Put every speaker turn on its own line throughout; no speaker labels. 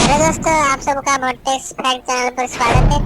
Hello दोस्तों, आप सबका वोटेक्स फैक्ट चैनल पर स्वागत है।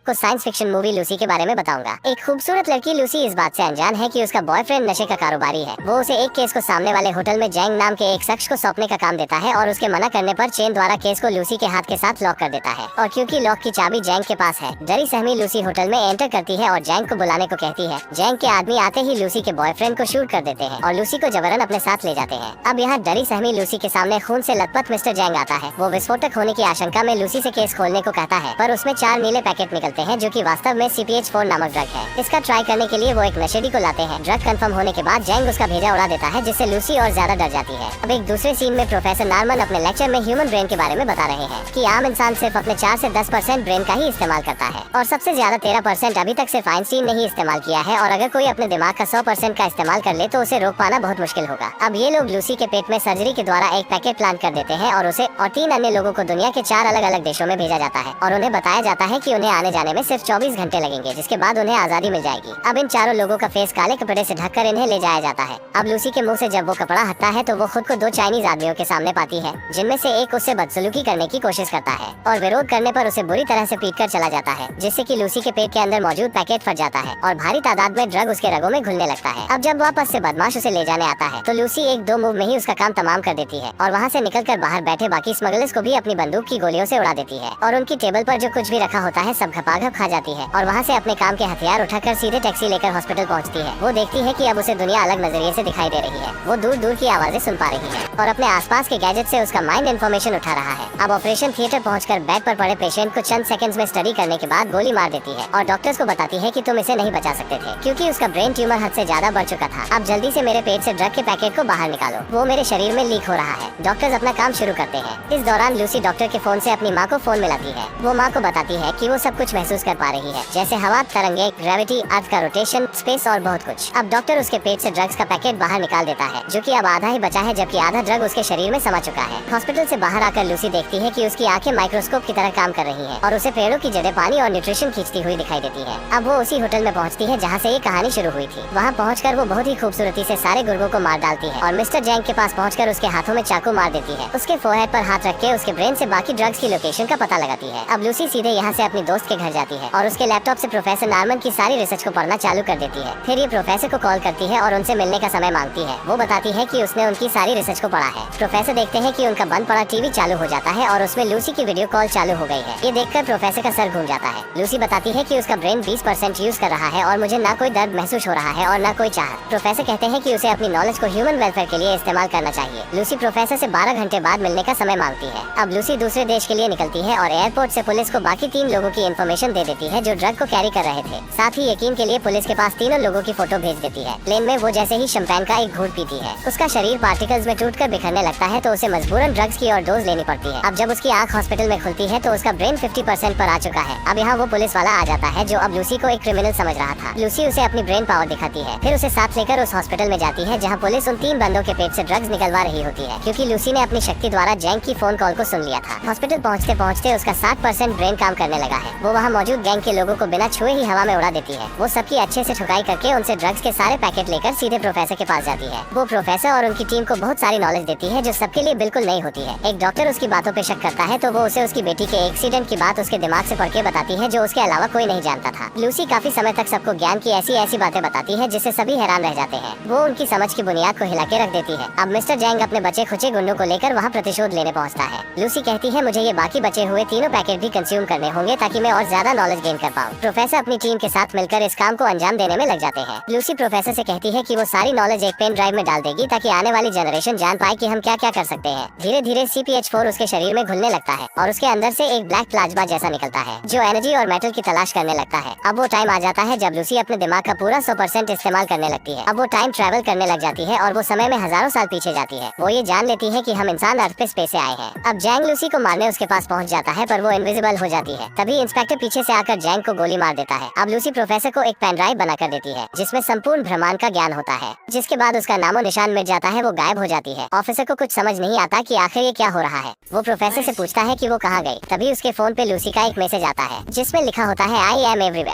को साइंस फिक्शन मूवी लूसी के बारे में बताऊंगा। एक खूबसूरत लड़की लूसी इस बात से अनजान है कि उसका बॉयफ्रेंड नशे का कारोबारी है। वो उसे एक केस को सामने वाले होटल में जैंग नाम के एक शख्स को सौंपने का काम देता है और उसके मना करने पर चेन द्वारा केस को लूसी के हाथ के साथ लॉक कर देता है। और क्योंकि लॉक की चाबी जैंग के पास है, डरी सहमी लूसी होटल में एंटर करती है और जैंग को बुलाने को कहती है। जैंग के आदमी आते ही लूसी के बॉयफ्रेंड को शूट कर देते हैं और लूसी को जबरन अपने साथ ले जाते हैं। अब यहाँ डरी सहमी लूसी के सामने खून से लथपथ मिस्टर जैंग आता है। वो विस्फोटक होने की आशंका में लूसी से केस खोलने को कहता है, पर उसमें 4 नीले पैकेट निकलते हैं जो कि वास्तव में CPH4 नामक ड्रग है। इसका ट्राई करने के लिए वो एक नशेड़ी को लाते हैं। ड्रग कंफर्म होने के बाद जैंग उसका भेजा उड़ा देता है, जिससे लूसी और ज्यादा डर जाती है। अब एक दूसरे सीन में प्रोफेसर नार्मन अपने लेक्चर में ह्यूमन ब्रेन के बारे में बता रहे हैं कि आम इंसान सिर्फ अपने 4 से 10% ब्रेन का ही इस्तेमाल करता है और सबसे ज्यादा 13% अभी तक सिर्फ आइंस्टीन ने ही इस्तेमाल किया है। और अगर कोई अपने दिमाग का 100% का इस्तेमाल कर ले तो उसे रोक पाना बहुत मुश्किल होगा। अब ये लोग लूसी के पेट में सर्जरी के द्वारा एक पैकेट प्लांट कर देते हैं और उसे और 3 अन्य लोगों को दुनिया के 4 अलग अलग देशों में भेजा जाता है और उन्हें बताया जाता है कि उन्हें आने जाने में सिर्फ 24 घंटे लगेंगे, जिसके बाद उन्हें आजादी मिल जाएगी। अब इन चारों लोगों का फेस काले कपड़े से ढककर इन्हें ले जाया जाता है। अब लूसी के मुंह से जब वो कपड़ा हटता है तो वो खुद को 2 चाइनीज आदमियों के सामने पाती है, जिनमें से एक उससे बदसलूकी करने की कोशिश करता है और विरोध करने पर उसे बुरी तरह से पीटकर चला जाता है, जिससे कि लूसी के पेट के अंदर मौजूद पैकेट फट जाता है और भारी तादाद में ड्रग उसके रगों में घुलने लगता है। अब जब वापस से बदमाश उसे ले जाने आता है तो लूसी 1-2 मूव में ही उसका काम तमाम कर देती है और वहाँ से निकलकर बाहर बैठे बाकी स्मगलर्स को भी अपनी बंदूक की गोलियों से उड़ा देती है और उनकी टेबल पर जो कुछ भी रखा होता है सब घपाघप खा जाती है और वहाँ से अपने काम के हथियार उठाकर सीधे टैक्सी लेकर हॉस्पिटल पहुंचती है। वो देखती है कि अब उसे दुनिया अलग नजरिए से दिखाई दे रही है। वो दूर दूर की आवाजें सुन पा रही है और अपने आसपास के गैजेट से उसका माइंड इन्फॉर्मेशन उठा रहा है। अब ऑपरेशन थिएटर पहुंचकर बेड पर पड़े पेशेंट को चंद सेकंड्स में स्टडी करने के बाद गोली मार देती है और डॉक्टर्स को बताती है कि तुम इसे नहीं बचा सकते थे क्योंकि उसका ब्रेन ट्यूमर हद से ज्यादा बढ़ चुका था। अब जल्दी से मेरे पेट से ड्रग के पैकेट को बाहर निकालो, वो मेरे शरीर में लीक हो रहा है। डॉक्टर्स अपना काम शुरू करते हैं। इस दौरान लूसी डॉक्टर के फोन से अपनी माँ को फोन मिलाती है। वो माँ को बताती है कि वो सब कुछ महसूस कर पा रही है, जैसे हवा, तरंगे, ग्रेविटी, अर्थ का रोटेशन, स्पेस और बहुत कुछ। अब डॉक्टर उसके पेट से ड्रग्स का पैकेट बाहर निकाल देता है, जो कि अब आधा ही बचा है, जबकि आधा ड्रग उसके शरीर में समा चुका है। हॉस्पिटल से बाहर आकर लूसी देखती है कि उसकी आंखें माइक्रोस्कोप की तरह काम कर रही हैं और उसे पेड़ों की जड़ें पानी और न्यूट्रिशन खींचती हुई दिखाई देती है। अब वो उसी होटल में पहुंचती है जहां से ये कहानी शुरू हुई थी। वहां पहुंचकर वो बहुत ही खूबसूरती से सारे गुर्गों को मार डालती है और मिस्टर जैंग के पास पहुंचकर उसके हाथों में चाकू मार देती है। उसके फोरहेड पर हाथ रख के उसके ब्रेन से बाकी ड्रग्स की लोकेशन का पता लगाती है। अब लूसी सीधे यहाँ से अपनी दोस्त के घर जाती है और उसके लैपटॉप से प्रोफेसर नार्मन की सारी रिसर्च को पढ़ना चालू कर देती है। फिर ये प्रोफेसर को कॉल करती है और उनसे मिलने का समय मांगती है। वो बताती है कि उसने उनकी सारी रिसर्च को पढ़ा है। प्रोफेसर देखते हैं कि उनका बंद पड़ा टीवी चालू हो जाता है और उसमें लूसी की वीडियो कॉल चालू हो गई है। ये देखकर प्रोफेसर का सर घूम जाता है। लूसी बताती है कि उसका ब्रेन 20% यूज कर रहा है और मुझे ना कोई दर्द महसूस हो रहा है और ना कोई चाहत। प्रोफेसर कहते हैं कि उसे अपनी नॉलेज को ह्यूमन वेलफेयर के लिए इस्तेमाल करना चाहिए। लूसी प्रोफेसर से 12 घंटे बाद मिलने का समय मांगती है। अब लूसी दूसरे देश के लिए निकलती है और एयरपोर्ट से पुलिस को बाकी 3 लोगों की इन्फॉर्मेशन दे देती है जो ड्रग को कैरी कर रहे थे। साथ ही यकीन के लिए पुलिस के पास तीनों लोगों की फोटो भेज देती है। प्लेन में वो जैसे ही शैंपेन का एक घूंट पीती है, उसका शरीर पार्टिकल्स में टूटकर बिखरने लगता है तो उसे मजबूरन ड्रग्स की और डोज लेनी पड़ती है। अब जब उसकी आंख हॉस्पिटल में खुलती है तो उसका ब्रेन 50% पर आ चुका है। अब यहाँ वो पुलिस वाला आ जाता है जो अब लूसी को एक क्रिमिनल समझ रहा था। लूसी उसे अपनी ब्रेन पावर दिखाती है, फिर उसे साथ लेकर उस हॉस्पिटल में जाती है जहाँ पुलिस उन 3 बंदों के पेट से ड्रग्स निकलवा रही होती है, क्योंकि लूसी ने अपनी शक्ति द्वारा जैंग की फोन कॉल को सुन लिया था। हॉस्पिटल पहुँचते पहुँचते उसका 60% ब्रेन काम करने लगा है। वो वहाँ मौजूद गैंग के लोगों को बिना छुए ही हवा में उड़ा देती है। वो सबकी अच्छे से ठुकाई करके उनसे ड्रग्स के सारे पैकेट लेकर सीधे प्रोफेसर के पास जाती है। वो प्रोफेसर और उनकी टीम को बहुत सारी नॉलेज देती है जो सबके लिए बिल्कुल नई होती है। एक डॉक्टर उसकी बातों पे शक करता है तो वो उसे उसकी बेटी के एक्सीडेंट की बात उसके दिमाग से पढ़ के बताती है जो उसके अलावा कोई नहीं जानता था। लूसी काफी समय तक सबको ज्ञान की ऐसी ऐसी बातें बताती है जिससे सभी हैरान रह जाते हैं। वो उनकी समझ की बुनियाद को हिला के रख देती है। अब मिस्टर जैंग अपने बचे खुचे गुंडों को लेकर वहाँ प्रतिशोध लेने पहुँचता है। लूसी कहती है मुझे ये बाकी बचे हुए तीनों पैकेट भी कंज्यूम करने होंगे ताकि मैं और ज्यादा नॉलेज गेन कर पाऊँ। प्रोफेसर अपनी टीम के साथ मिलकर इस काम को अंजाम देने में लग जाते हैं। लूसी प्रोफेसर से कहती है कि वो सारी नॉलेज एक पेन ड्राइव में डाल देगी ताकि आने वाली जनरेशन जान पाए कि हम क्या क्या कर सकते हैं। धीरे धीरे CPH4 उसके शरीर में घुलने लगता है और उसके अंदर से एक ब्लैक प्लाज्मा जैसा निकलता है जो एनर्जी और मेटल की तलाश करने लगता है। अब वो टाइम आ जाता है जब लूसी अपने दिमाग का पूरा 100% इस्तेमाल करने लगती है। अब वो टाइम ट्रैवल करने लग जाती है और वो समय में हजारों साल पीछे जाती है। वो ये जान लेती है कि हम इंसान अर्थ पे स्पेस से आए हैं। अब जैंग लूसी को मारने उसके पास पहुंच जाता है पर वो इनविजिबल हो जाती है। तभी इंस्पेक्टर पीछे से आकर जैंग को गोली मार देता है। अब लूसी प्रोफेसर को एक पेन ड्राइव बना कर देती है जिसमें संपूर्ण ब्रह्मांड का ज्ञान होता है, जिसके बाद उसका नामो निशान मिट जाता है। वो गायब हो जाती है। ऑफिसर को कुछ समझ नहीं आता कि आखिर ये क्या हो रहा है। वो प्रोफेसर से पूछता है कि वो कहाँ गई। तभी उसके फोन पे लूसी का एक मैसेज आता है जिसमें लिखा होता है I am everywhere।